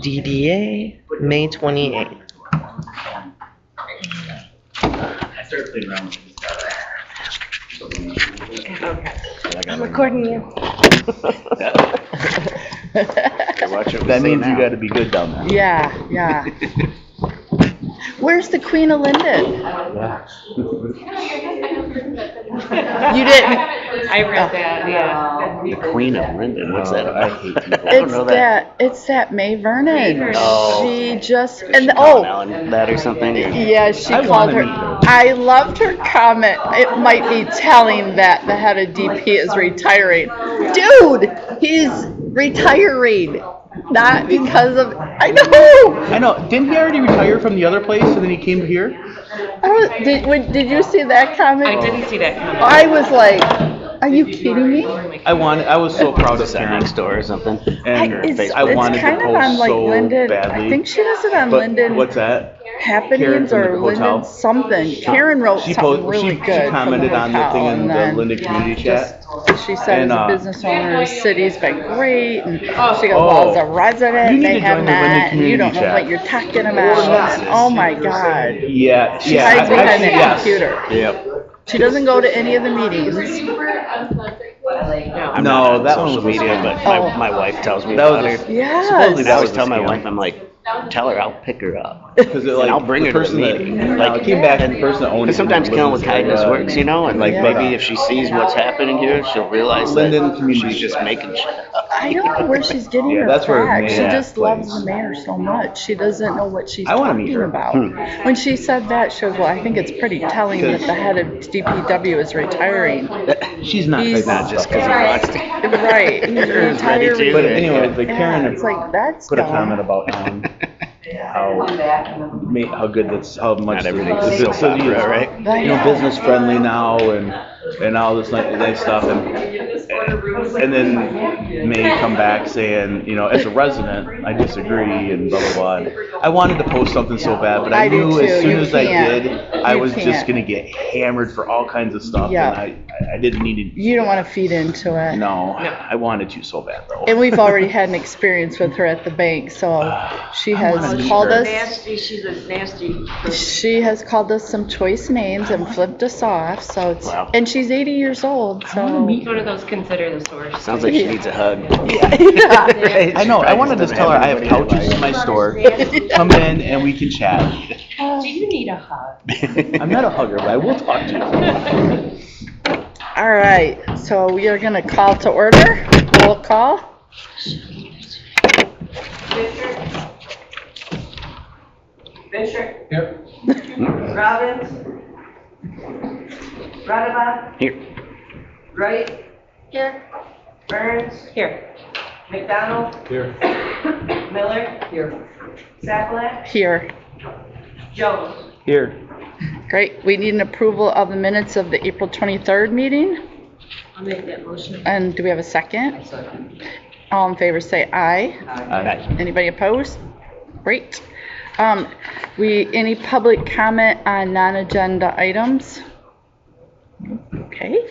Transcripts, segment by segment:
DDA May 28th. I started playing around with this stuff. Okay. I'm recording you. That means you got to be good down there. Yeah, yeah. Where's the Queen of Linden? Yeah. You didn't. I read that, yeah. The Queen of Linden. What's that I about? hate people. I don't know that. It's that May Vernon. May Vernon. Oh. She just She calling Ellen that or something? yeah, she I called wanna her. meet her. I loved her comment. It might be telling that the head of DP is retiring. Dude, he's retiring. Not because of, I know. I know. Didn't he already retire from the other place and then he came here? Did you see that comment? I didn't see that comment. I was like, are you kidding me? I was so proud of Is that Karen. next door or something? And It's I wanted kind to of post on like so Linden. badly. I think she does it on But Linden what's that? Happenings Karen or from the hotel? Linden something. Karen wrote something really good. She commented from on the thing in and the then Linden community chat. she said and, as a business owner, the city's been great. And she goes, Oh. well, as a resident, You need they to have join the Linden not. And you don't know community what you're talking chat. about. Oh my God. Yeah, She yeah. hides behind the yes. computer. Yep. She doesn't go to any of the meetings. I'm No, not on that one social was media, fun. but my wife tells me That about was her. Yes. Supposedly I always was tell a my scam. wife, I'm like, tell her I'll pick her up. Because And I'll bring her to the meeting. Like, came back and the person that owned it. Because sometimes killing with kindness uh, works, you know, and like Yeah. maybe if she sees what's happening here, she'll realize Linden that community she's just chat. making shit up. I don't know where she's getting Yeah, her that's where facts. She May just loves plays. the mayor so much. She doesn't know what she's I wanna meet talking her. about. When she said that, she goes, well, I think it's pretty telling that the head of DPW is retiring. She's not He's typing Not just because stuff. he wants to. Right. He's Ready to. retiring. But anyway, the Yeah, Karen it's like, that's put a dumb. comment about how good that's, how much Not everything's the a soap city is, opera, right? you know, business friendly now and all this nice stuff and then May come back saying, you know, as a resident, I disagree and blah, blah, blah. And I wanted to post something so bad, but I I do knew as too. soon You as I can't. did, I You was just can't. gonna get hammered for all kinds of stuff Yeah. and I didn't need to. You don't want to feed into it. No, I wanted to so bad though. And we've already had an experience with her at the bank, so she has called us. Nasty, she's a nasty person. She has called us some choice names and flipped us off, so it's, Wow. and she's 80 years old, so. Each one of those consider the source. Sounds like she needs a hug. Yeah. I know, I want to just tell her I have couches in my store, come in and we can chat. Do you need a hug? I'm not a hugger, but I will talk to you. All right, so we are gonna call to order, roll call. Fisher. Yep. Robbins. Radaba. Here. Wright. Here. Burns. Here. McDonald. Here. Miller. Here. Sackler. Here. Jones. Here. Great, we need an approval of the minutes of the April 23rd meeting, I'll make that motion. and do we have a second? All in favor say aye. Anybody opposed? Great. Any public comment on non-agenda items? Okay.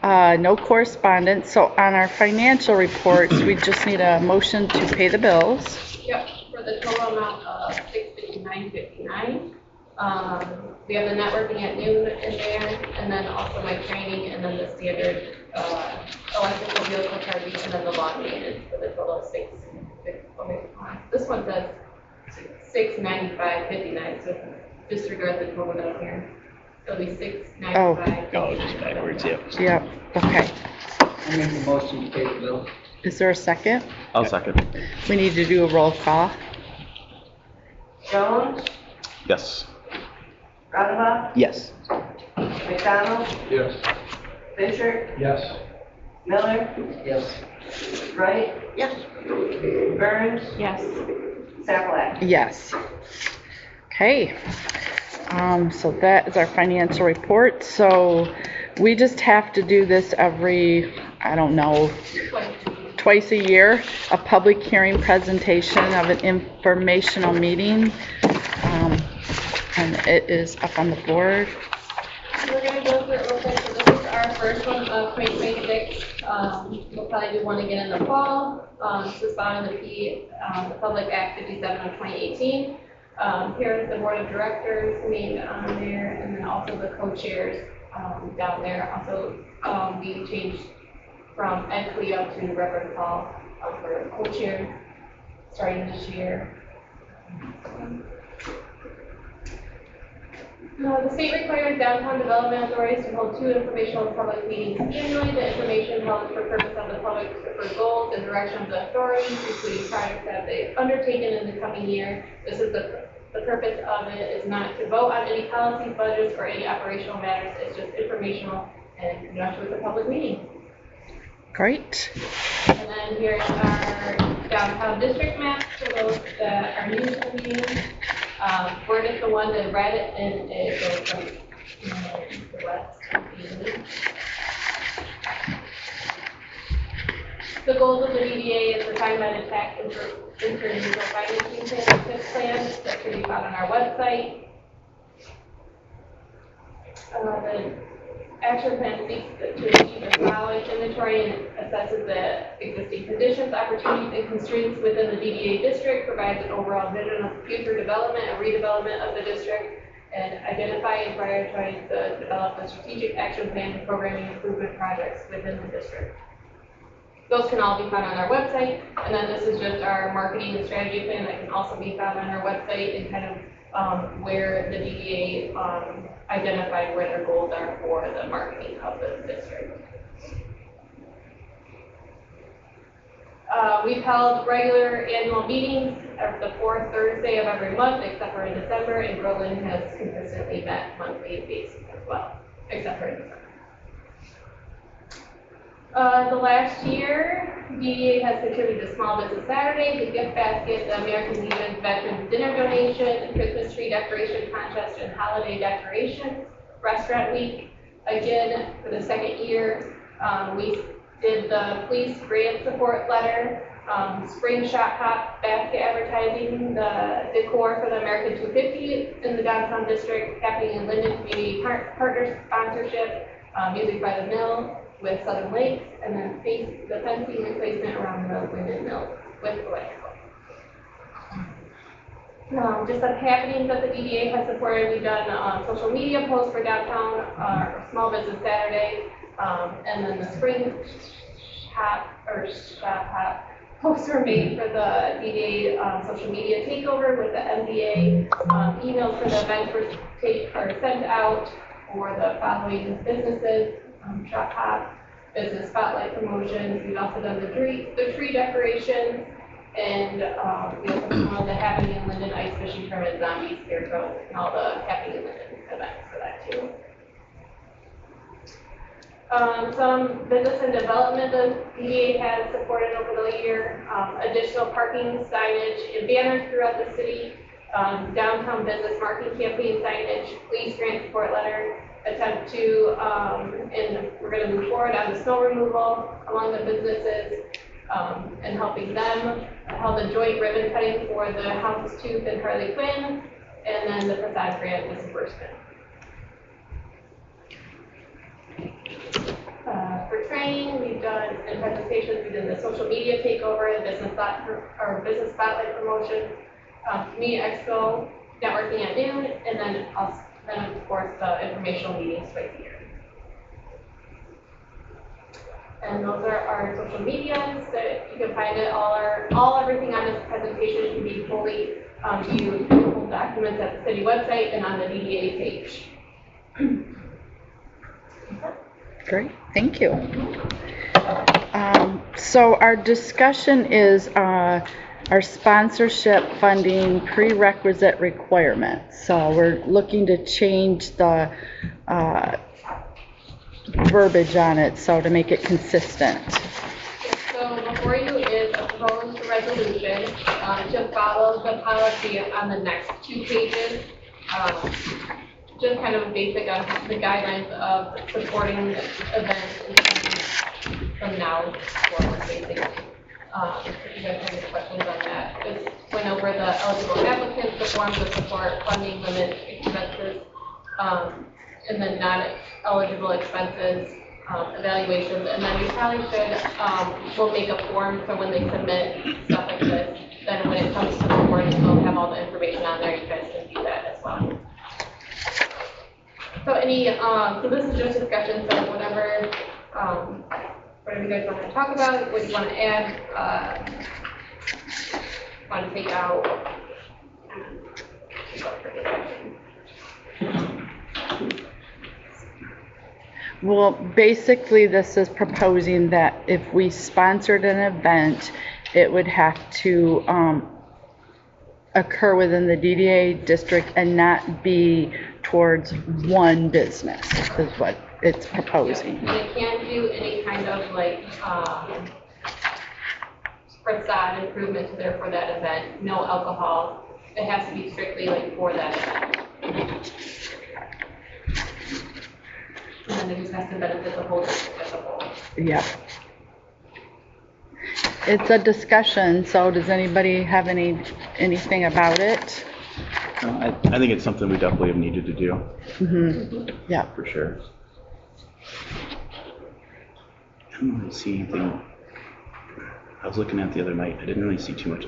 No correspondence. So on our financial reports, we just need a motion to pay the bills. Yep, for the total amount of $659.59. We have the networking at noon in there, and then also my training, and then the standard electrical vehicle charging, and then the lawn maintenance for the total of this one says $695.59, so disregard the total down here. It'll be $695. Oh, just backwards, yep. Yep, okay. I make the motion to pay the bill. Is there a second? I'll second. We need to do a roll call. Jones. Yes. Radaba. Yes. McDonald. Yes. Fisher. Yes. Miller. Yes. Wright. Yes. Burns. Yes. Sackler. Yes. Okay. So that is our financial report. So we just have to do this every, I don't know, twice a year, a public hearing presentation of an informational meeting. And it is up on the board. So we're going to go through it real quick. So this is our first one of 2026. We'll probably do one again in the fall, suspending the Public Act 57 of 2018. Here is the board of directors named on there, and then also the co-chairs down there. Also, we changed from Ed Cleo to Reverend Paul for co-chair starting this year. The state requires downtown development authorities to hold 2 informational public meetings annually. The information held for purpose of the public for goals and direction of the authorities, including projects that they've undertaken in the coming year. This is the purpose of it is not to vote on any policies, budgets, or any operational matters. It's just informational and conducted with a public meeting. Great. And then here's our downtown district map for those that are new to the meeting. We're just the one that read it, and it goes from the west to the east. The goals of the DDA is defined by the tax intermunicipal financing plan that can be found on our website. The action plan seeks to achieve a solid inventory and assesses the existing conditions, opportunities, and constraints within the DDA district, provides an overall vision of future development and redevelopment of the district, and identify and prioritize the develop a strategic action plan and programming improvement projects within the district. Those can all be found on our website, and then this is just our marketing and strategy plan that can also be found on our website, and kind of where the DDA identify where their goals are for the marketing of the district. We've held regular annual meetings every the 4th Thursday of every month, except for in December, and Berlin has consistently met monthly basis as well, except for in December. The last year, DDA has contributed to Small Business Saturday, the gift basket, the American Legion Veterans Dinner Donation, Christmas tree decoration contest, and holiday decorations, Restaurant Week. Again, for the 2nd year, we did the police grant support letter, spring shop hop basket advertising, the decor for the American 250 in the downtown district, happening in Linden Community Partner sponsorship, music by the mill with Southern Lakes, and then the fencing replacement around the Linden Mill with electrical. Just some happenings that the DDA has supported. We've done social media posts for downtown Small Business Saturday, and then the spring shop hop posts were made for the DDA social media takeover with the MBA. Emails for the events were sent out for the following businesses. Shop hop, business spotlight promotions. We've also done the tree decorations, and we also promoted the Happening in Linden ice fishing tournament, zombies, scarecrows, and all the Happening in Linden events for that too. Some business and development the DDA has supported over the year, additional parking signage and banners throughout the city, downtown business marketing campaign signage, police grant support letter, attempt to, and we're going to move forward on the snow removal among the businesses and helping them. Held a joint ribbon cutting for the House Tooth and Harley Quinn, and then the facade grant disbursement. For training, we've done, and presentations, we did the social media takeover, the business spotlight promotion, community expo, networking at noon, and then of course the informational meetings twice a year. And those are our social medias that you can find it. Everything on this presentation can be fully viewed in Google documents at the city website and on the DDA page. Great, thank you. So our discussion is our sponsorship funding prerequisite requirements. So we're looking to change the verbiage on it, so to make it consistent. So before you is a proposed resolution to follow the policy on the next 2 pages. Just kind of basic on the guidelines of supporting events from now forward, basically. If you guys have any questions on that, just went over the eligible applicants, the forms of support, funding limits, expenses, and then non-eligible expenses, evaluations, and then we probably should, we'll make a form for when they submit stuff like this. Then when it comes to the board, we'll have all the information on there, you guys can view that as well. So so this is just discussion, so whatever you guys want to talk about, what you want to add, want to take out. Well, basically, this is proposing that if we sponsored an event, it would have to occur within the DDA district and not be towards one business, is what it's proposing. And it can't do any kind of like facade improvement to there for that event, no alcohol. It has to be strictly like for that event. And then it just has to benefit the whole district as a whole. Yep. It's a discussion, so does anybody have anything about it? I think it's something we definitely have needed to do. Mm-hmm. Yeah. For sure. I don't really see anything. I was looking at the other night. I didn't really see too much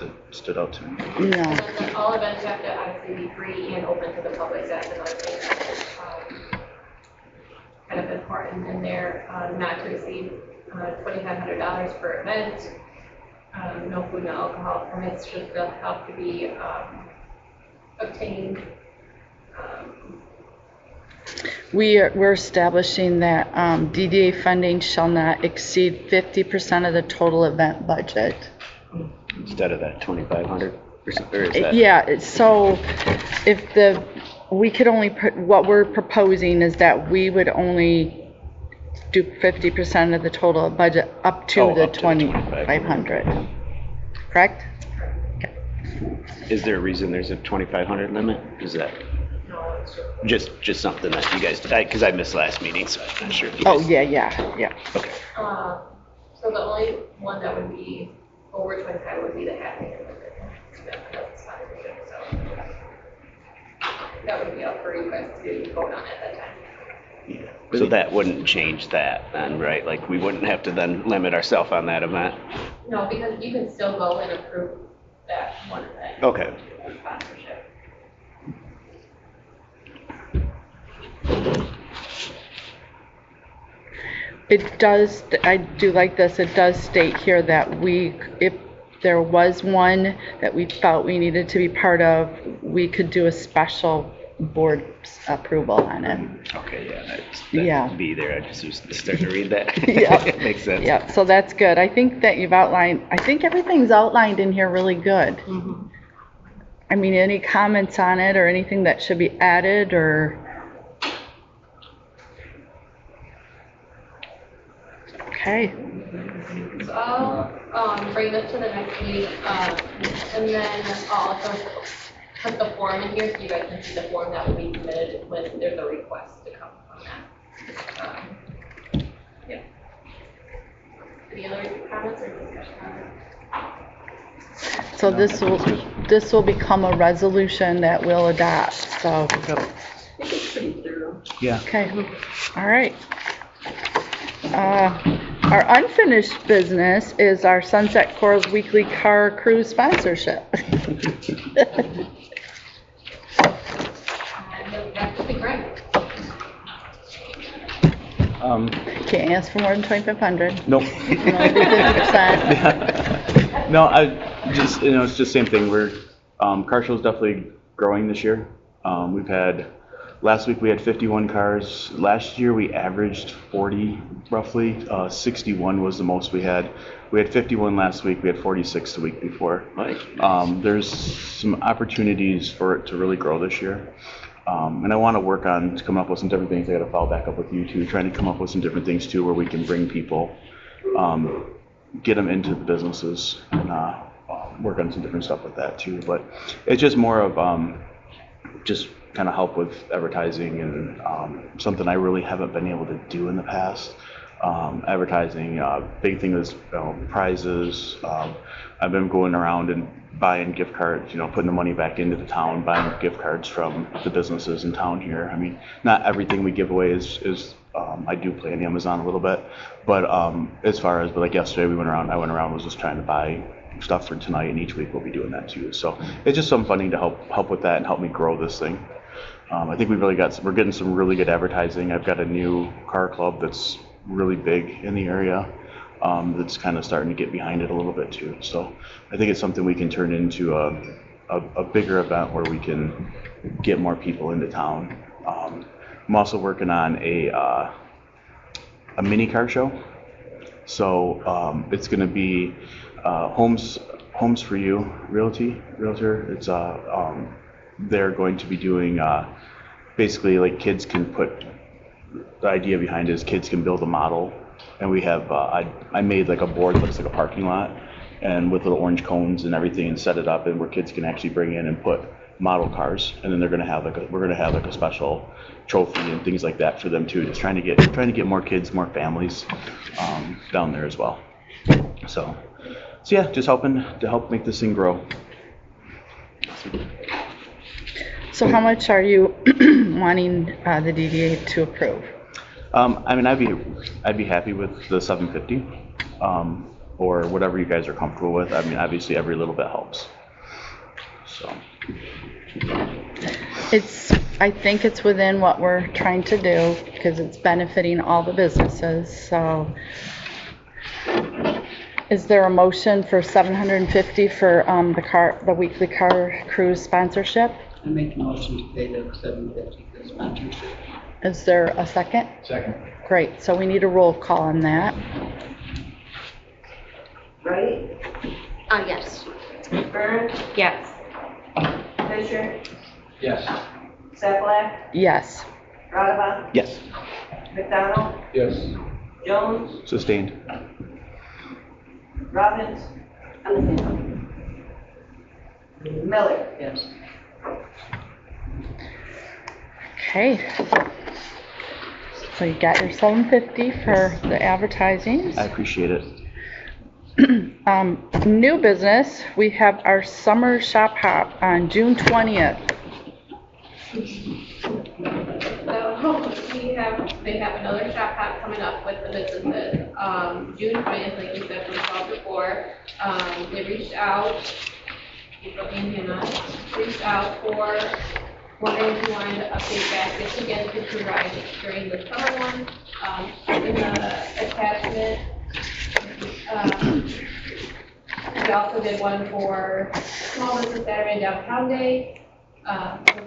that stood out to me. No. And then all events have to obviously be free and open to the public. That's another thing that's kind of important in there, not to exceed $2,500 per event. No food, no alcohol permits should still have to be obtained. We're establishing that DDA funding shall not exceed 50% of the total event budget. Instead of that 2,500, or is that? Yeah, so if we could only, what we're proposing is that we would only do 50% of the total budget up to the 2,500. Correct? Is there a reason there's a 2,500 limit? Is that just something that you guys, because I missed last meeting, so I'm not sure if you guys. Oh, yeah. Okay. So the only one that would be over 25 would be the happy limit. So that would be up for you guys to vote on at that time. Yeah. So that wouldn't change that then, right? Like we wouldn't have to then limit ourselves on that event? No, because you can still go and approve that one event. Okay. Sponsorship. It does, I do like this, it does state here that if there was one that we felt we needed to be part of, we could do a special board approval on it. Okay, yeah. Yeah. Be there. I just was starting to read that. Yeah. Makes sense. Yeah, so that's good. I think that you've outlined, I think everything's outlined in here really good. Mm-hmm. I mean, any comments on it or anything that should be added or? Okay. So I'll bring this to the next meeting, and then I'll also put the form in here so you guys can see the form that will be submitted when there's a request to come from that. Yeah. Any other comments or discussion on it? So this will become a resolution that we'll adopt, so. I think it's pretty thorough. Yeah. Okay, all right. Our unfinished business is our Sunset Corps weekly car cruise sponsorship. And that would be great. Can't ask for more than 2,500. Nope. You can only do 50%. No, I just, it's just same thing. Car show is definitely growing this year. Last week we had 51 cars. Last year we averaged 40 roughly. 61 was the most we had. We had 51 last week. We had 46 the week before. Nice. There's some opportunities for it to really grow this year. And I want to work on coming up with some different things. I got to follow back up with you too, trying to come up with some different things too, where we can bring people, get them into the businesses, and work on some different stuff with that too. But it's just more of just kind of help with advertising and something I really haven't been able to do in the past. Advertising, big thing is prizes. I've been going around and buying gift cards, putting the money back into the town, buying gift cards from the businesses in town here. I mean, not everything we give away is I do play on Amazon a little bit, but as far as, but like yesterday I went around, was just trying to buy stuff for tonight, and each week we'll be doing that too. So it's just some funding to help with that and help me grow this thing. I think we're getting some really good advertising. I've got a new car club that's really big in the area, that's kind of starting to get behind it a little bit too. So I think it's something we can turn into a bigger event where we can get more people into town. I'm also working on a mini car show. So it's going to be Homes for You Realtor. It's they're going to be doing basically like kids can put, the idea behind it is kids can build a model, and we have I made like a board that looks like a parking lot, and with little orange cones and everything, and set it up, and where kids can actually bring in and put model cars, and then we're gonna have like a special trophy and things like that for them too. Just trying to get more kids, more families down there as well. So yeah, just helping to help make this thing grow. So how much are you wanting the DDA to approve? I mean, I'd be happy with the 750, or whatever you guys are comfortable with. I mean, obviously every little bit helps. So. I think it's within what we're trying to do because it's benefiting all the businesses. So is there a motion for $750 for the weekly car cruise sponsorship? I make a motion to pay the $750 for the sponsorship. Is there a second? Second. Great, so we need a roll call on that. Wright, Yes. Burns, Yes. Fisher, Yes. Sapalack, Yes. Rodovan, Yes. McDonald, Yes. Jones, Sustained. Robbins, Miller. Yes. Okay. So you got your $750 for the advertising. I appreciate it. New business, we have our summer shop hop on June 20th. So they have another shop hop coming up with the businesses. June 20th, like you said, from 12 to 4. They reached out, April and Hannah, reached out for wondering if you wanted to update baskets again to provide during the summer one. In the attachment, we also did one for Small Business Saturday and Downtown Day. So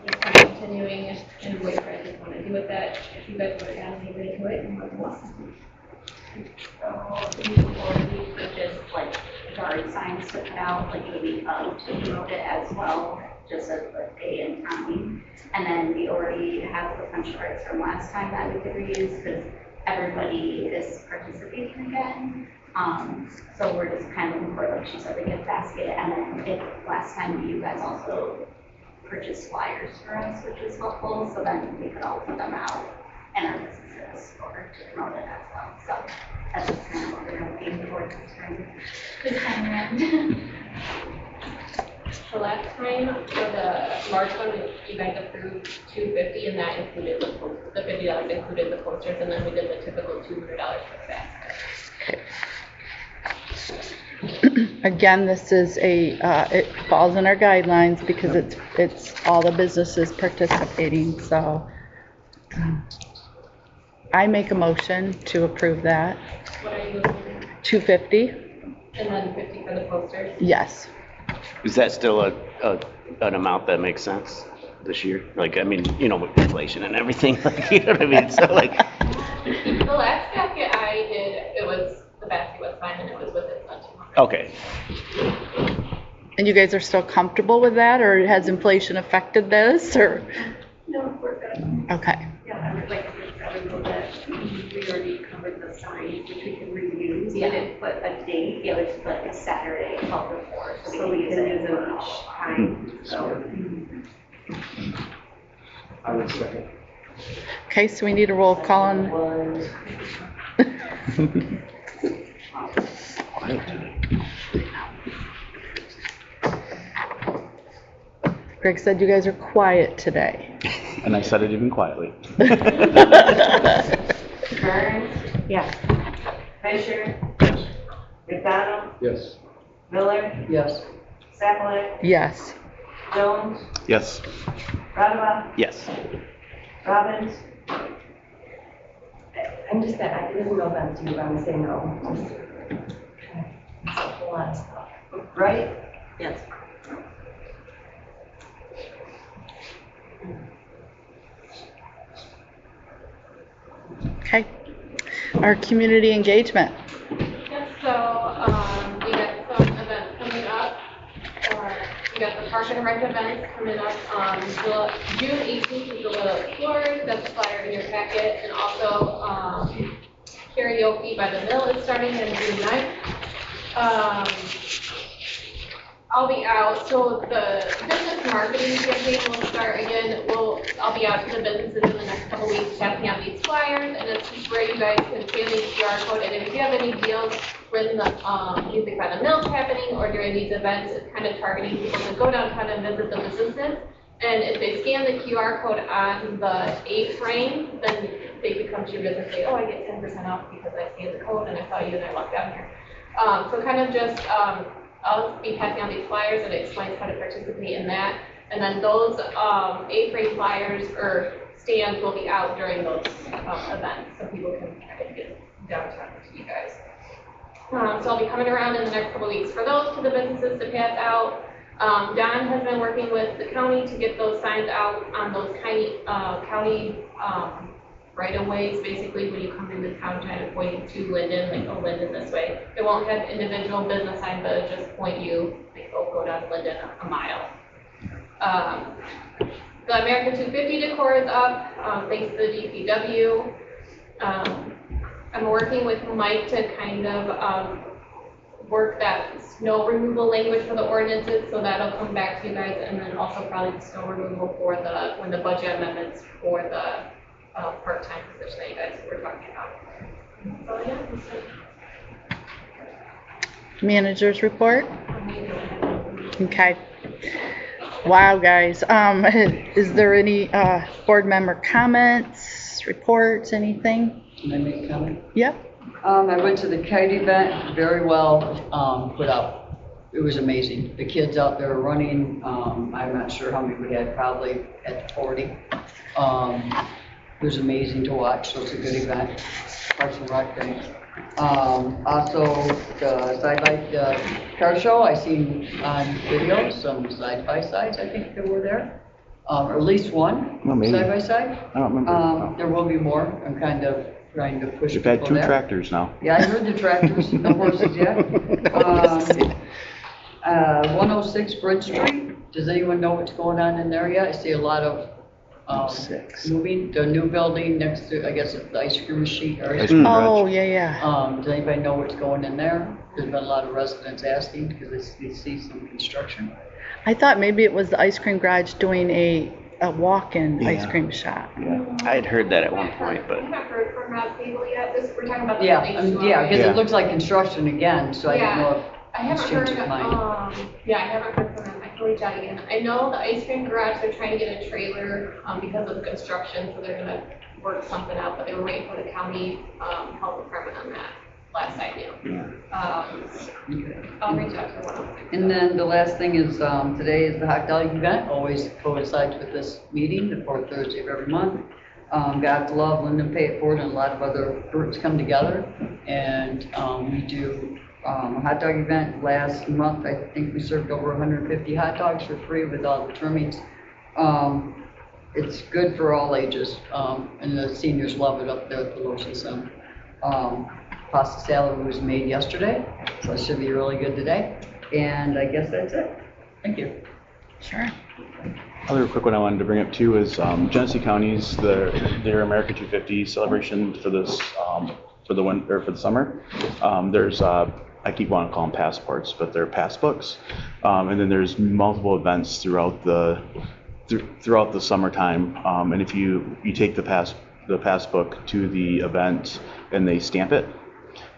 just kind of continuing and what you guys just want to do with that. If you guys want to add anything to it, and what you want. So before we purchased like yard signs to put out, like a week to promote it as well, just as a day and time. And then we already have the punch cards from last time that we could reuse because everybody is participating again. So we're just kind of looking for, like she said, a gift basket. And then last time you guys also purchased flyers for us, which was helpful. So then we could all put them out in our businesses or to promote it as well. So that's just kind of what we're looking towards this time around. So last time, for the large one, you guys approved $250, and that included the $50 included the posters, and then we did the typical $200 for the basket. Again, this is it falls in our guidelines because it's all the businesses participating, so I make a motion to approve that. What are you looking $250? And then 50 for the posters? Yes. Is that still an amount that makes sense this year? Like, I mean, you know, with inflation and everything, like, you know what I mean? So like, The last basket I did, the basket was fine, and it was within the 200. okay. And you guys are still comfortable with that, or has inflation affected this, or? No, we're good. Okay. Yeah, I would like to just everyone that we already covered the signs, which we can reuse. We Yeah. didn't put a date, yeah, we just put like a Saturday, 12 to 4, so we can use it each time, so. I would second. Okay, so we need a roll call on. Greg said you guys are quiet today. And I said it even quietly. Burns, Yes. Fisher, McDonald, Yes. Miller, Yes. Saplet, Yes. Jones, Yes. Radaba, Yes. Robbins, I'm just that, I didn't know that to you, but I'm saying no. Just- It's a whole lot of stuff. Wright, Yes. Okay. Our community engagement. Yep, so, we got some events coming up, or we got the Park and Rec events coming up, June 18th is the Little Explorers, that's the flyer in your packet, and also, karaoke by the Mill is starting on June 9th. I'll be out, so the business marketing campaign will start again. I'll be out to the businesses in the next couple weeks, passing out these flyers, and it's where you guys can scan the QR code, and if you have any deals when the Music by the Mill's happening or during these events, it's kind of targeting people to go downtown and visit the businesses. And if they scan the QR code on the A-frame, then they could come to your business and say, oh, I get 10% off because I scanned the code and I saw you and I walked down here. So kind of just, I'll be passing out these flyers and it explains how to participate in that. And then those A-frame flyers or stands will be out during those events, so people can kind of get downtown to you guys. So I'll be coming around in the next couple weeks for those to the businesses to pass out. Don has been working with the county to get those signs out on those county right-of-ways, basically when you come into town kind of pointing to Linden, like, oh, Linden this way. It won't have individual business signs, but it'll just point you, like, oh, go down Linden a mile. The America 250 decor is up, thanks to the DPW. I'm working with Mike to kind of work that snow removal language for the ordinances, so that'll come back to you guys, and then also probably the snow removal for when the budget amendments for the part-time position that you guys were talking about. So yeah. Managers report. Okay. Wow, guys. Is there any board member comments, reports, anything? Can I make a comment? Yep. I went to the kite event, very well put out. It was amazing. The kids out there running, I'm not sure how many we had, probably at 40. It was amazing to watch, so it's a good event. Parks and Rec thing. Also, the car show, I seen on video some side-by-sides, I think that were there. Or at least one side-by-side. I don't remember. There will be more. I'm kind of trying to push We've people had 2 there. tractors now. Yeah, I heard the tractors, no horses yet. 106 Bridge Street, does anyone know what's going on in there yet? I see a lot of moving, the new building next to, I guess it's the ice cream machine or ice cream. Oh, yeah. Does anybody know what's going in there? There's been a lot of residents asking because they see some construction. I thought maybe it was the ice cream garage doing a walk-in ice cream shop. Yeah. I had heard that at one point, but I haven't heard from Rob Cable yet. We're talking about the Yeah, HUI. yeah, because Yeah. it looks like construction again, so I don't know if I he's haven't heard, changed his mind. yeah, I haven't heard from him. I can reach out again. I know the ice cream garage, they're trying to get a trailer, because of the construction, so they're gonna work something out, but they were waiting for the county, health department on that last I knew. I'll reach out to one of them. And then the last thing is, today is the hot dog event, always coincides with this meeting, the fourth Thursday of every month. God's Love, Linden Pay It Forward, and a lot of other groups come together, and we do a hot dog event. Last month, I think we served over 150 hot dogs for free with all the trimmings. It's good for all ages, and the seniors love it up there at the Lotion Center. Pasta salad was made yesterday, so it should be really good today. And I guess that's it. Thank you. Sure. Other quick one I wanted to bring up too is Genesee County's their America 250 celebration for this for the summer. There's I keep wanting to call them passports, but they're pass books, and then there's multiple events throughout the summertime. And if you take the pass book to the event and they stamp it,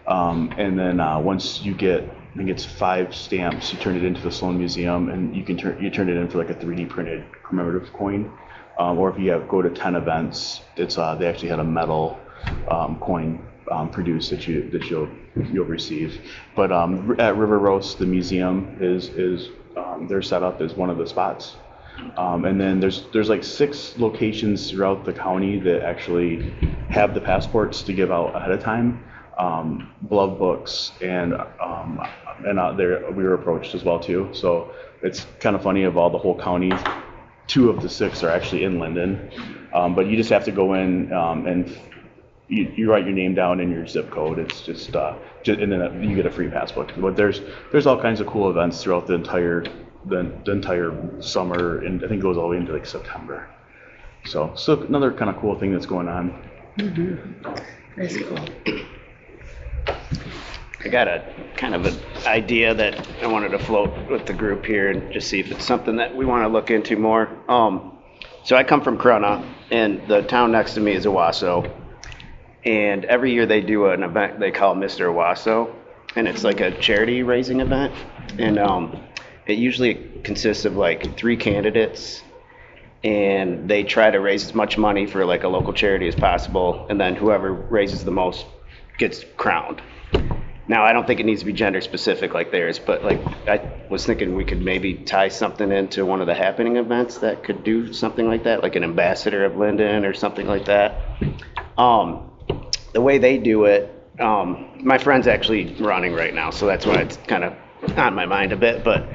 and then once you get, I think it's 5 stamps, you turn it into the Sloan Museum, and you turn it in for like a 3D printed commemorative coin. Or if you go to 10 events, it's they actually had a medal coin produced that you'll receive. But at River Roast, the museum is they're set up as one of the spots. And then there's like 6 locations throughout the county that actually have the passports to give out ahead of time. Glove books and out there we were approached as well too. So it's kind of funny, of all the whole county, 2 of the 6 are actually in Linden. But you just have to go in and you write your name down and your zip code. It's just and then you get a free passport. But there's all kinds of cool events throughout the entire summer, and I think it goes all the way into like September. So another kind of cool thing that's going on. That's cool. I got a kind of an idea that I wanted to float with the group here and just see if it's something that we want to look into more. So I come from Corona, and the town next to me is Owasso. And every year they do an event they call Mr. Owasso, and it's like a charity raising event. And it usually consists of like 3 candidates, and they try to raise as much money for like a local charity as possible, and then whoever raises the most gets crowned. Now, I don't think it needs to be gender specific like theirs, but like I was thinking we could maybe tie something into one of the happening events that could do something like that, like an ambassador of Linden or something like that. The way they do it, my friend's actually running right now, so that's why it's kind of on my mind a bit, but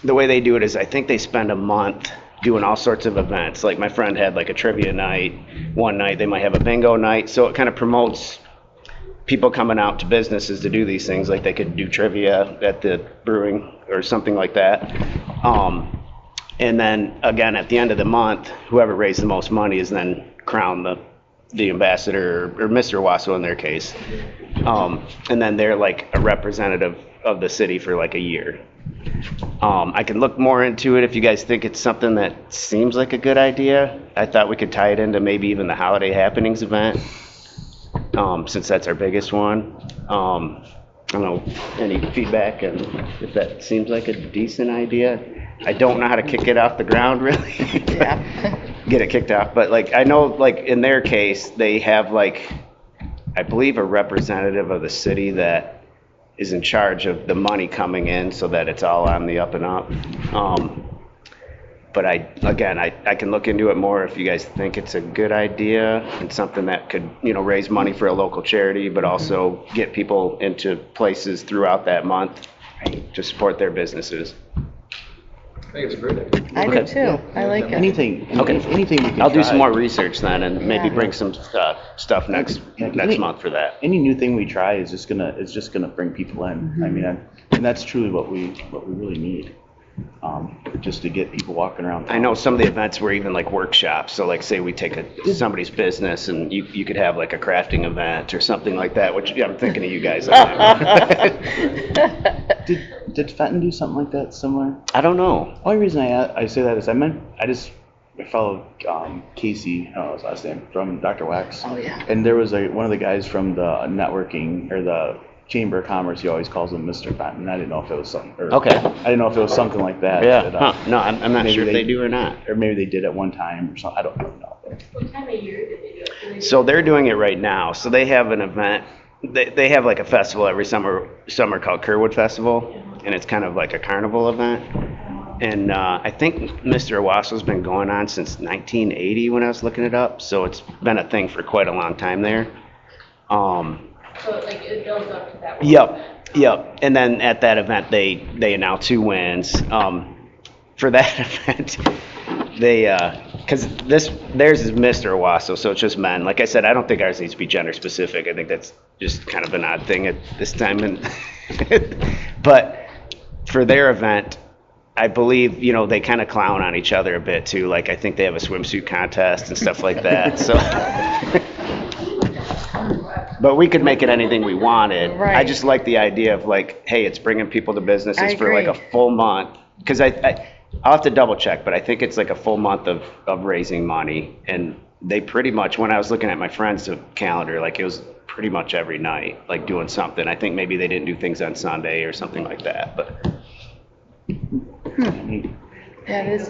the way they do it is I think they spend a month doing all sorts of events. Like my friend had like a trivia night one night, they might have a bingo night, so it kind of promotes people coming out to businesses to do these things. Like they could do trivia at the brewing or something like that. And then again, at the end of the month, whoever raised the most money is then crowned the ambassador, or Mr. Owasso in their case. And then they're like a representative of the city for like a year. I can look more into it if you guys think it's something that seems like a good idea. I thought we could tie it into maybe even the holiday happenings event, since that's our biggest one. I don't know, any feedback, and if that seems like a decent idea. I don't know how to kick it off the ground, really. Yeah. Get it kicked off, but like I know, like in their case, they have like, I believe, a representative of the city that is in charge of the money coming in, so that it's all on the up and up. But I can look into it more if you guys think it's a good idea and something that could, raise money for a local charity, but also get people into places throughout that month to support their businesses. I think it's a great idea. I do too. I like it. Anything we can I'll do try. some more research then, and maybe Yeah. bring some stuff next month for that. Any new thing we try is just gonna bring people in. I mean, and that's truly what we really need. Just to get people walking around. I know some of the events were even like workshops. So like say we take somebody's business and you could have like a crafting event or something like that, which I'm thinking of you guys. Did Fenton do something like that similar? I don't know. Only reason I say that is I followed Casey, I don't know his last name, from Dr. Wax. Oh, yeah. And there was one of the guys from the networking or the Chamber of Commerce. He always calls him Mr. Fenton. I didn't know if it was something. Okay. I didn't know if it was something like that. Yeah. that, No, I'm not maybe sure if they do or not. Or maybe they did at one time or something. I don't know. What time of year did they do it? Do they do So they're doing it right now. So they have an event. They have like a festival every summer called Kerwood Festival, and it's kind of like a carnival event. And I think Mr. Owasso's been going on since 1980 when I was looking it up. So it's been a thing for quite a long time there. So like it builds up to that one? Yep. And then at that event, they announce who wins. For that event, because theirs is Mr. Owasso, so it's just men. Like I said, I don't think ours needs to be gender specific. I think that's just kind of an odd thing at this time. But for their event, I believe, they kind of clown on each other a bit too. Like I think they have a swimsuit contest and stuff like that. So. But we could make it anything we wanted. Right. I just like the idea of like, hey, it's bringing people to businesses I for like a agree. full month. Because I'll have to double check, but I think it's like a full month of raising money. And they pretty much, when I was looking at my friend's calendar, like it was pretty much every night, like doing something. I think maybe they didn't do things on Sunday or something like that. But That is,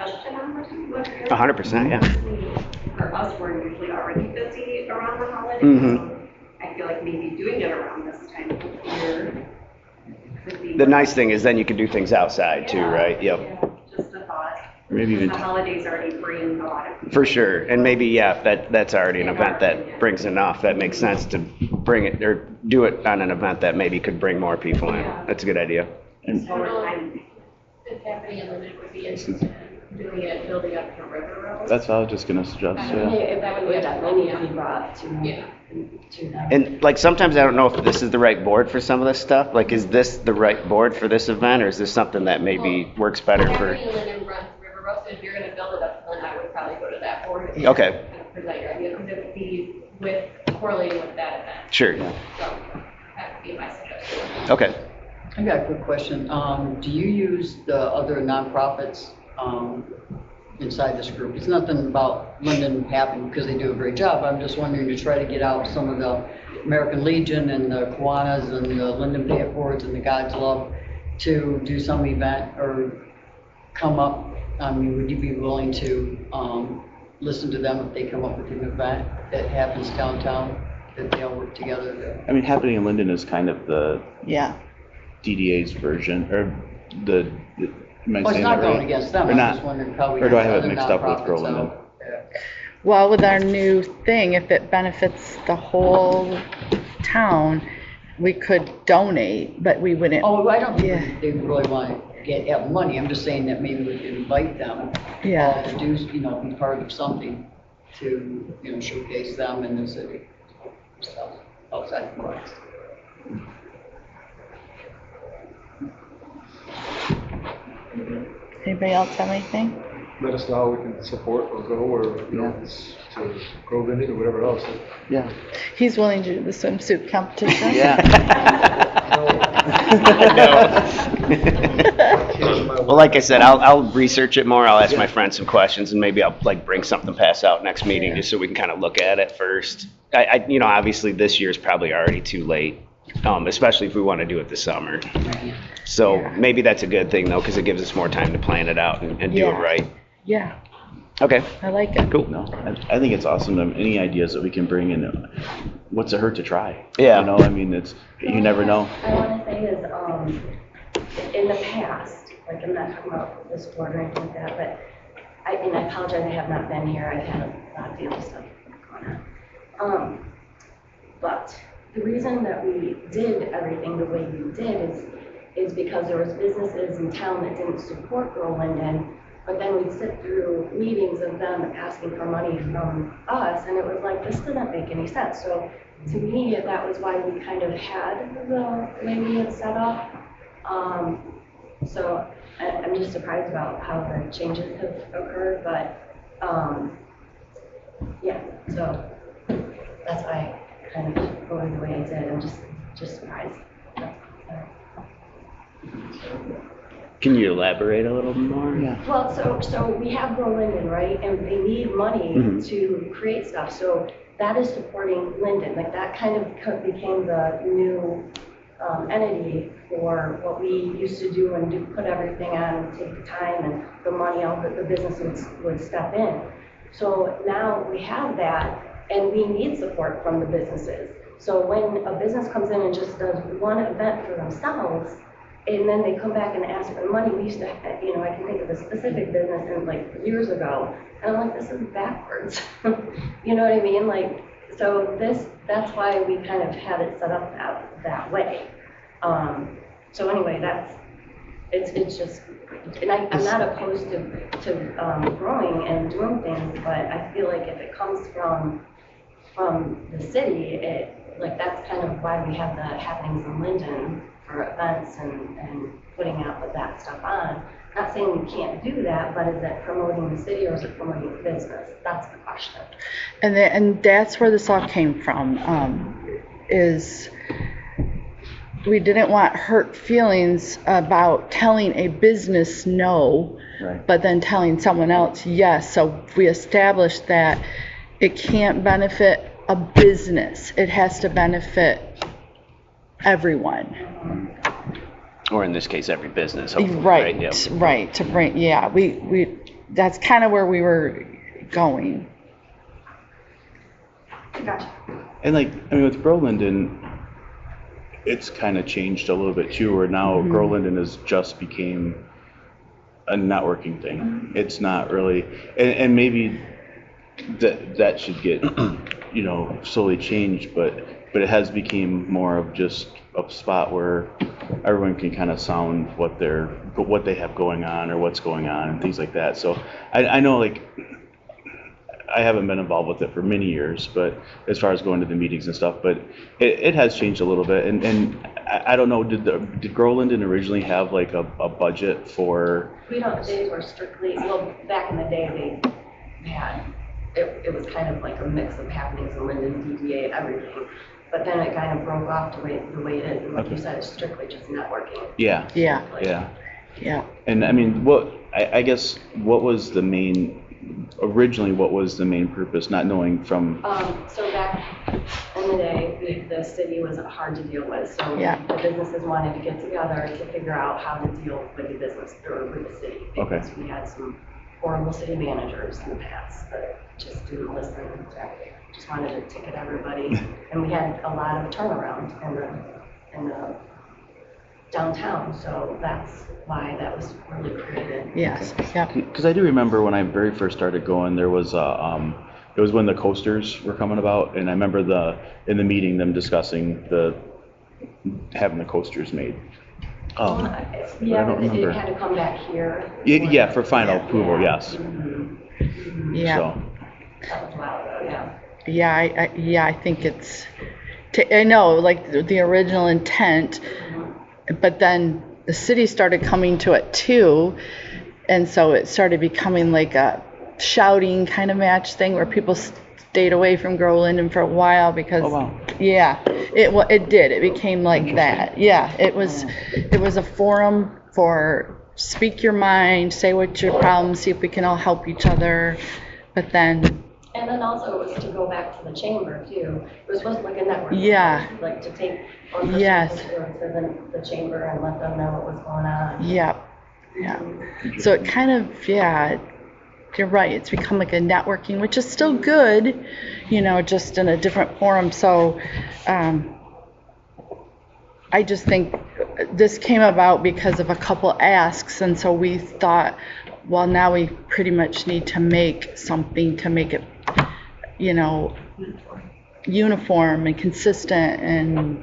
question on what you're 100%, yeah. For us, we're usually already busy around the holidays. Mhm. So I feel like maybe doing it around this time of year could be. The nice thing is then you can do things outside too, right? Yep. Yeah, just a thought. Maybe even The holidays already bring a lot of people. For sure. And maybe, yeah, if that's already an event that brings enough, that makes sense to bring it or do it on an event that maybe could bring more people in. That's a good idea. And So I'm It's happening and then it would be interested in doing it, building up to River Road. that's what I was just gonna suggest, yeah. If that would definitely need to be brought to Yeah. them. And like sometimes I don't know if this is the right board for some of this stuff. Like, is this the right board for this event, or is this something that maybe works better for? Happening and then runs River Road, so if you're gonna build it up, then I would probably go to that board. Okay. And present your idea, because it would be correlating with that event. Sure. So that would be my suggestion. Okay. I got a quick question. Do you use the other nonprofits inside this group? It's nothing about Linden Happen because they do a great job. I'm just wondering to try to get out some of the American Legion and the Kiwanis and the Linden Pay It Forwards and the God's Love to do some event or come up. I mean, would you be willing to listen to them if they come up with an event that happens downtown, that they all work together to? I mean, happening in Linden is kind of the Yeah. DDA's version, or am I Well, it's saying not that going right? against them. Or I'm not? just wondering how we. Or do I get have it other mixed up with nonprofits Grow Linden? out. Yeah. Well, with our new thing, if it benefits the whole town, we could donate, but we wouldn't. Oh, I don't Yeah. think they really want to have money. I'm just saying that maybe we could invite them. Yeah. To do, be part of something to, showcase them in the city. Stuff outside the box. Anybody else have anything? Let us know how we can support or go, or, it's to grow Linden or whatever else. Yeah. He's willing to do the swimsuit competition. Well, like I said, I'll research it more. I'll ask my friends some questions, and maybe I'll bring something to pass out next meeting, just so we can kind of look at it first. Obviously this year's probably already too late, especially if we want to do it this summer. So maybe that's a good thing though, because it gives us more time to plan it out and do it Yeah. right. Yeah, Okay, I like it. cool. No, I think it's awesome. Any ideas that we can bring in, what's it hurt to try? Yeah. I mean, you never know. I want to say is, in the past, like I'm not talking about this board or anything like that, but I apologize, I have not been here. I've had a lot of family stuff going on. But the reason that we did everything the way we did is because there was businesses in town that didn't support Grow Linden, but then we'd sit through meetings of them asking for money from us, and it was like, this doesn't make any sense. So to me, that was why we kind of had the way we had set up. So I'm just surprised about how the changes have occurred, but yeah, so that's why I kind of voted the way I did. I'm just surprised. Can you elaborate a little more? Yeah. Well, so we have Grow Linden, right? And they need money Mhm. to create stuff. So that is supporting Linden. Like that kind of became the new entity for what we used to do and put everything on and take the time and the money out that the business would step in. So now we have that and we need support from the businesses. So when a business comes in and just does one event for themselves, and then they come back and ask for money, we used to, I can think of a specific business in years ago, and I'm like, this is backwards. You know what I mean? So that's why we kind of had it set up that way. So anyway, it's just, and I'm not opposed to growing and doing things, but I feel like if it comes from the city, that's kind of why we have the happenings in Linden for events and putting out that stuff on. Not saying we can't do that, but is it promoting the city or is it promoting business? That's the question. And that's where this all came from, is we didn't want hurt feelings about telling a business no, Right. but then telling someone else yes. So we established that it can't benefit a business. It has to benefit everyone. Or in this case, every business, hopefully, Right, Yep. right, to bring, yeah, we that's kind of where we were going. Gotcha. And like, I mean, with Grow Linden, it's kind of changed a little bit too, where now Grow Linden has just became a networking thing. It's not really, and maybe that should get, you know, slowly changed, but it has become more of just a spot where everyone can kind of sound what they have going on or what's going on and things like that. So I know, like, I haven't been involved with it for many years, but as far as going to the meetings and stuff, but it has changed a little bit. And I don't know, did Grow Linden originally have like a budget for? We don't, they were strictly, well, back in the day, they had, it was kind of like a mix of happenings in Linden DDA, everything. But then it kind of broke off the way it is. And like you said, it's strictly just networking. Yeah. Yeah. Yeah. Yeah. And I mean, I guess what was the main purpose, not knowing from? So back in the day, the city was hard to deal with. So the businesses wanted to get together to figure out how to deal with the business or with the city. Because we had some horrible city managers in the past that just didn't listen. Just wanted to ticket everybody. And we had a lot of turnaround in the downtown, so that's why that was really created. Yes. Yeah. Because I do remember when I very first started going, there was it was when the coasters were coming about, and I remember in the meeting them discussing having the coasters made. Yeah, but it had to come back here. Yeah, for final approval, yes. Yeah. So. That was a while ago, yeah. Yeah, I think it's, I know, like the original intent, but then the city started coming to it too, and so it started becoming like a shouting kind of match thing where people stayed away from Grow Linden for a while because, it did. It became like that. Yeah, it was a forum for speak your mind, say what your problems, see if we can all help each other, but then. And then also it was to go back to the chamber too. It was supposed to be like a network. Yeah. Like to take one person to the chamber and let them know what was going on. Yeah. Yeah. So it kind of, you're right. It's become like a networking, which is still good, you know, just in a different forum. So I just think this came about because of a couple asks. And so we thought, well, now we pretty much need to make something to make it, you know, uniform and consistent and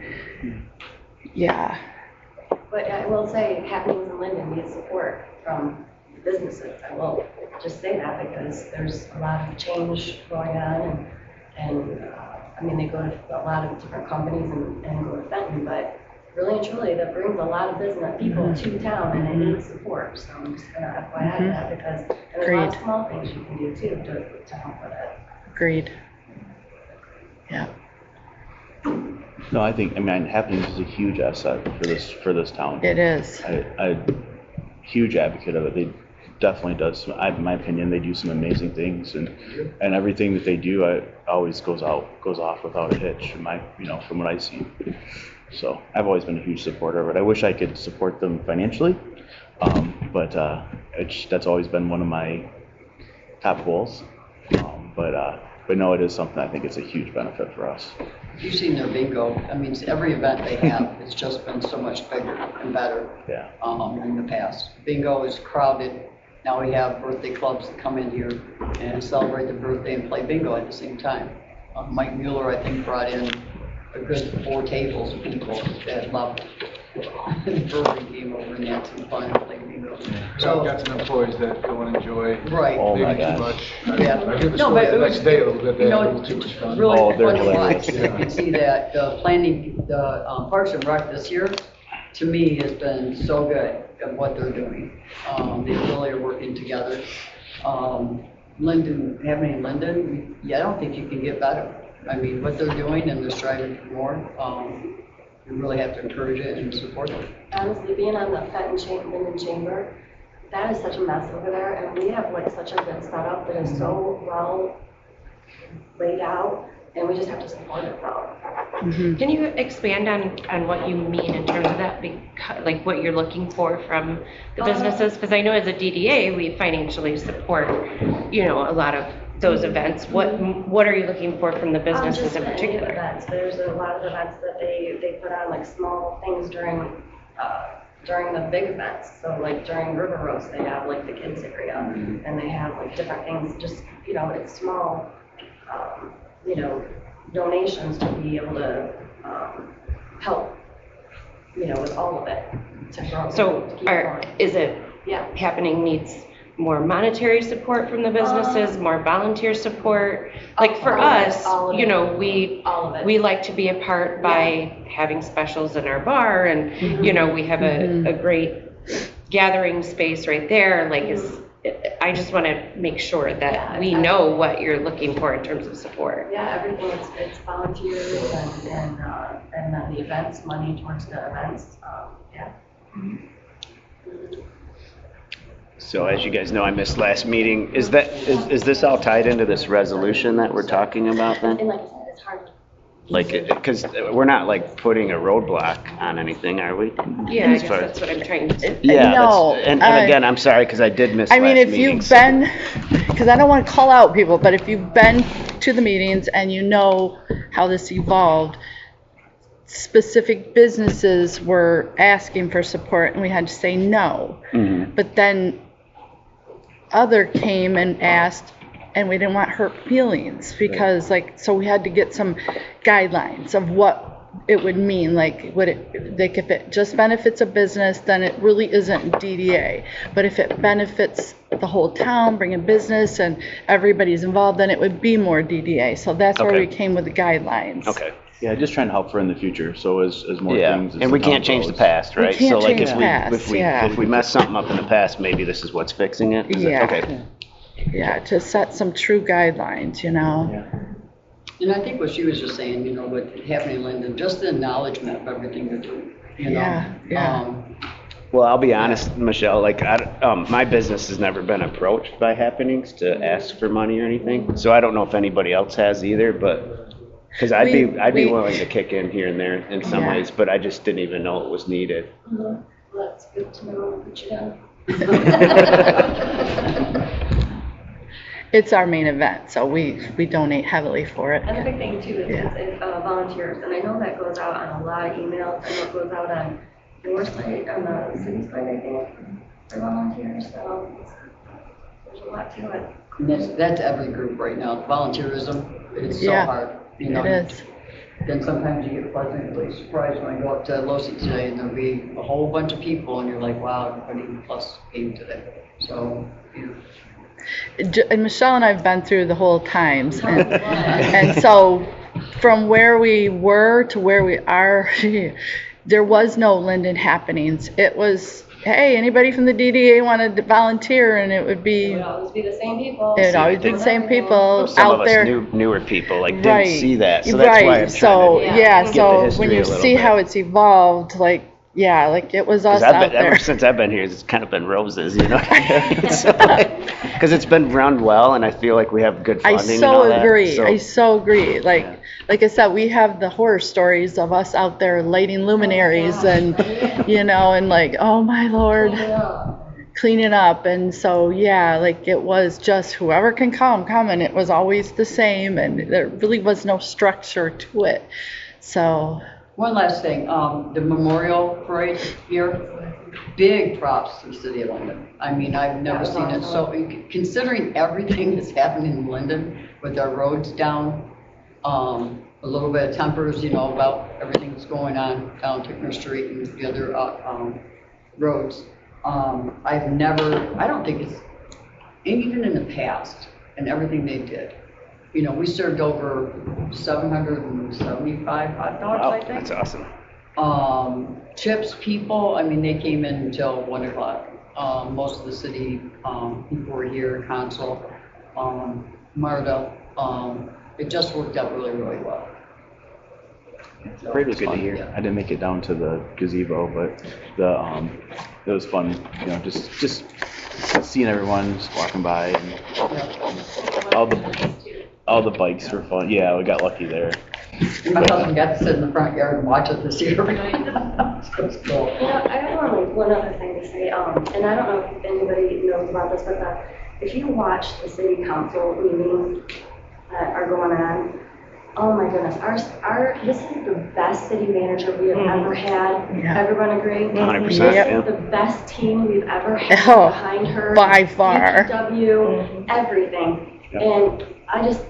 But I will say, happenings in Linden need support from businesses. I will just say that because there's a lot of change going on, and I mean, they go to a lot of different companies and go to Fenton, but really and truly, that brings a lot of business people to town, and it needs support. So I'm just gonna FYI that because there's a lot of small things you can do too to help with it. Agreed. Yeah. No, I mean, Happenings is a huge asset for this town. It is. I'm a huge advocate of it. They definitely does. In my opinion, they do some amazing things, and everything that they do, always goes off without a hitch. From what I see. So I've always been a huge supporter of it. I wish I could support them financially, but that's always been one of my top goals. But no, it is something I think it's a huge benefit for us. You've seen their bingo. I mean, every event they have, it's just been so much bigger and better in the past. Bingo is crowded. Now we have birthday clubs that come in here and celebrate their birthday and play bingo at the same time. Mike Mueller, I think, brought in a good 4 tables of people that loved the birthday game over, and had some fun and played bingo. So I've got some employees that go and enjoy. Right. Oh my Maybe too gosh. much. Yeah. I hear the No, story but the it next was- day a little bit, they You had a know, little too much it's fun. really Oh, they're fun to hilarious. watch. You can see that the planning, the Parks and Rec this year, to me, has been so good at what they're doing. They really are working together. Linden, happening in Linden, I don't think you can get better. I mean, what they're doing and they're striving for more, you really have to encourage it and support it. Honestly, being on the Fenton Linden Chamber, that is such a mess over there, and we have like such a good setup that is so well laid out and we just have to support it though. Can you expand on what you mean in terms of that, like what you're looking for from the businesses? Because I know as a DDA, we financially support, you know, a lot of those events. What are you looking for from the businesses Just in any particular? events. There's a lot of events that they put on, like small things during the big events. So like during River Roast, they have like the kids area, and they have like different things. Just, you know, it's small, you know, donations to be able to help, you know, with all of it to grow. So to keep going. is it Yeah. happening needs more monetary support from the businesses, more volunteer support? Like for us, all of you it. know, we All of it. we like to be a part by having specials in our bar, and you know, we have a great gathering space right there. Like, I just want to make sure that we know what you're looking for in terms of support. Yeah, everything, it's volunteers and then the events, money towards the events, yeah. So as you guys know, I missed last meeting. Is this all tied into this resolution that we're talking about then? And like I said, it's hard. Like, because we're not like putting a roadblock on anything, are we? Yeah, I As guess far- that's what I'm trying to. Yeah, No, and again, I'm sorry, because I did miss I mean, last if meeting. you've been, because I don't want to call out people, but if you've been to the meetings and you know how this evolved, specific businesses were asking for support and we had to say no. But then other came and asked, and we didn't want hurt feelings because like, so we had to get some guidelines of what it would mean. Like, would it, like if it just benefits a business, then it really isn't DDA. But if it benefits the whole town, bringing business and everybody's involved, then it would be more DDA. So that's where Okay. we came with the guidelines. Okay. Yeah, just trying to help for in the future, so as more Yeah, things. as and we the town can't change the grows. past, right? can't So like change if the we, past, yeah. if we mess something up in the past, maybe this is what's fixing it? Is it- Yeah. Okay. Yeah, to set some true guidelines, you know? Yeah. And I think what she was just saying, you know, what happening in Linden, just the acknowledgement of everything you're doing, you know? Yeah. Well, I'll be honest, Michelle, like, my business has never been approached by happenings to ask for money or anything. So I don't know if anybody else has either, but, because I'd be We- willing to kick in here and there in some Yeah. ways, but I just didn't even know it was needed. Well, that's good to know, put you down. It's our main event, so we donate heavily for it. And the big thing too is Yeah. volunteers, and I know that goes out on a lot of emails, I know it goes out on your site, on the city site, I think, for volunteers, so there's a lot to it. And that's every group right now, volunteerism, it's so Yeah, hard, you know? It is. Then sometimes you get pleasantly surprised when I go up to Losi today and there'll be a whole bunch of people and you're like, wow, everybody plus came today. So, you know. And Michelle and I have been through the whole times, and so from where we were to where we are, there was no Linden happenings. It was, hey, anybody from the DDA wanted to volunteer, and it would It be, would always be the same people. it would always be the same people Some of out there. us newer people, like, Right. didn't see that, so that's why I'm Right, so, trying to yeah, get the so history when a you little see bit. how it's evolved, like, yeah, like it was us Because out there. ever since I've been here, it's kind of been roses, you know? Because it's been run well, and I feel like we have good I funding and all so that. agree. so- I so agree. Like, Yeah. like I said, we have the horror stories of us out there lighting luminaries and, you know, and like, oh my Lord, cleaning up. And so, yeah, like it was just whoever can come, and it was always the same, and there really was no structure to it. So, One last thing, the memorial parade here, big props to the city of Linden. I mean, I've never seen it so, considering everything that's happening in Linden with our roads down, a little bit of tempers, you know, about everything that's going on down Tickner Street and the other, roads. I've never, I don't think it's, even in the past, and everything they did, you know, we served over 775 hot dogs, Wow, I think. that's awesome. Chips, people, I mean, they came in until 1 o'clock. Most of the city, people were here, Consul, Marta, it just worked out really, really well. So, Parade was Good to fun. hear. I didn't make it down to the gazebo, but it was fun, you know, just seeing everyone just walking by and yeah. all the, All the bikes were fun. Yeah, we got lucky there. My husband got to sit in the front yard and watch it this year. So it's cool. You know, I have one other thing to say, and I don't know if anybody knows about this, but if you watch the city council meetings that are going on, oh my goodness, this is the best city manager we have ever had. Yeah. Everyone agree? 100%, This yeah. is the best team we've ever had Oh, behind her. by far. DPW, everything. Yep. And I just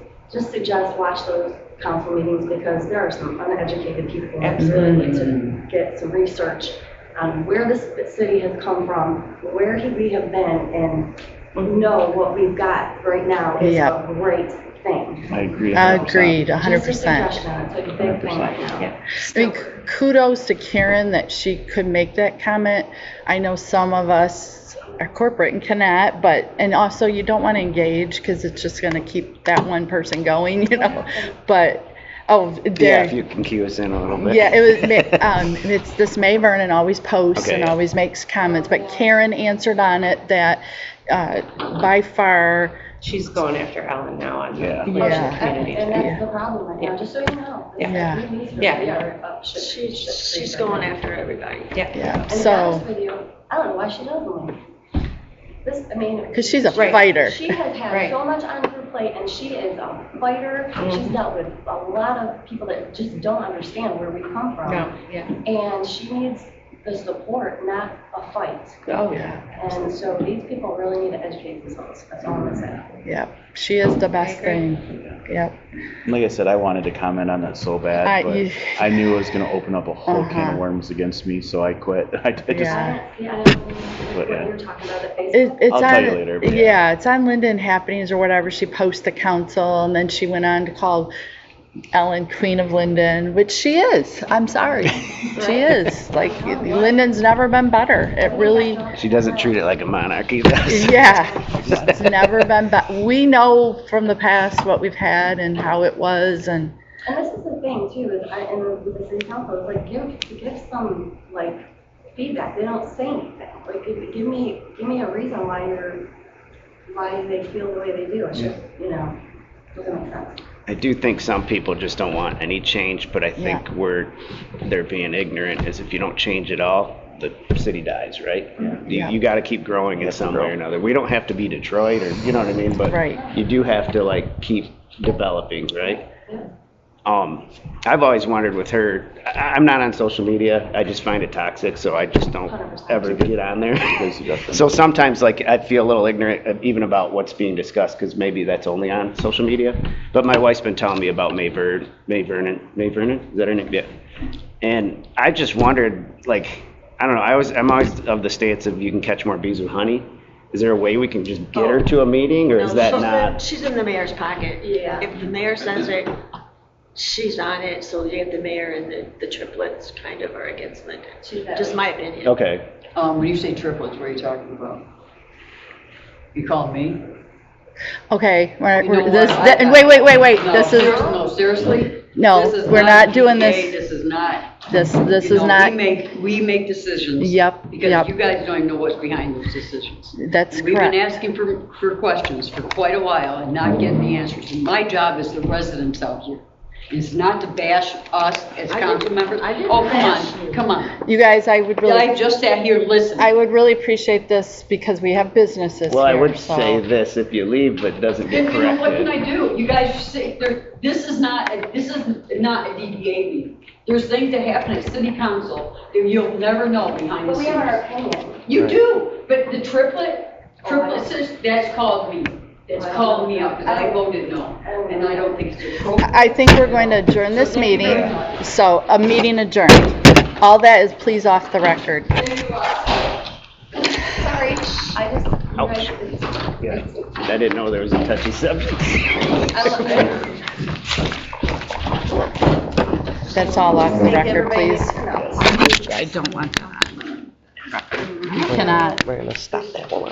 suggest watch those council meetings because there are some uneducated people that really need to get some research on where this city has come from, where we have been, and know what we've got right now is Yep. a great thing. I agree. 100%. Agreed, 100%. Just a suggestion, it's a big thing right now. Yeah. I mean, kudos to Karen that she could make that comment. I know some of us are corporate and cannot, and also you don't want to engage because it's just going to keep that one person going, you know. But, Yeah, there. if you can cue us in a little bit. Yeah, it's this May Vernon always posts Okay, and yeah. always makes comments, but Karen answered on it that by far, She's going after Ellen now on the Yeah. Motion Community. And that's Yeah. the problem right now, just so you know. Yeah. Yeah. She's going after everybody. Yeah. yeah, And to be so, honest with you, I don't know why she doesn't win. because she's a Right. fighter. She has had Right. so much on her plate, and she is a fighter. She's dealt with a lot of people that just don't understand where we come from. No, yeah. And she needs the support, not a fight. Oh, yeah. And so these people really need to educate themselves. That's all I'm gonna say. Yep, she is the best I agree. thing. Yep. Like I said, I wanted to comment on that so bad, but I knew it was going to open up a whole can of worms against me, so I quit. I just, Yeah. I don't know But, what yeah. you're talking about at Facebook. It's I'll on, tell you later, but yeah. yeah, it's on Linden Happenings or whatever. She posts the council, and then she went on to call Ellen Queen of Linden, which she is. I'm sorry, she is. Like Linden's never been better. It really, She doesn't treat it like a monarchy does. yeah, it's never been better. We know from the past what we've had and how it was, and And this is the thing too, is with the city council, it's like give some like feedback. They don't say anything. Like give me a reason why they feel the way they do. It's just, doesn't make sense. I do think some people just don't want any change, but I think Yeah. where they're being ignorant is if you don't change at all, the city dies, right? Yeah. You gotta keep growing in some way or another. We don't have to be Detroit or, you know what I mean? But Right. you do have to like keep developing, right? I've always wondered with her, I'm not on social media. I just find it toxic, so I just don't 100%. ever get on there. Because you got them. So sometimes, like, I feel a little ignorant even about what's being discussed, because maybe that's only on social media. But my wife's been telling me about May Vernon, is that her name? Yeah. And I just wondered, like, I don't know, I'm always of the stance of you can catch more bees with honey. Is there a way we can just get her to a meeting, or is that not? She's in the mayor's pocket. Yeah. If the mayor says it, she's on it, so you have the mayor and the triplets kind of are against Linden. Just my opinion. Okay. When you say triplets, what are you talking about? You calling me? okay. You know This, what? wait. No, This is no, seriously? no. This is We're not doing DDA, this. This is not. This You is know, not. We make decisions. Yep, Because yep. you guys don't even know what's behind those decisions. That's We've been correct. asking for questions for quite a while and not getting the answers. And my job is the residents out here. It's not to bash us as council members. I didn't Oh, bash come on. You guys, I would I really, just sat here listening. I would really appreciate this because we have businesses Well, I here, would so- say this, if you leave but doesn't get Then, you know, what can corrected. I do? You guys say, this is not a DDA meeting. There's things that happen at city council that you'll never know behind the But we have our scenes. opinion. You do, but the triplet that's called me. That's called me up, because I voted no, and I don't think it's appropriate. I think we're going to adjourn this meeting, so a meeting adjourned. All that is please off the record. Sorry, I just, you Ouch. guys, Yeah. I didn't know there was a touchy subject. That's all off the Make record, everybody please. know. I don't want that. You cannot. We're gonna stop that one.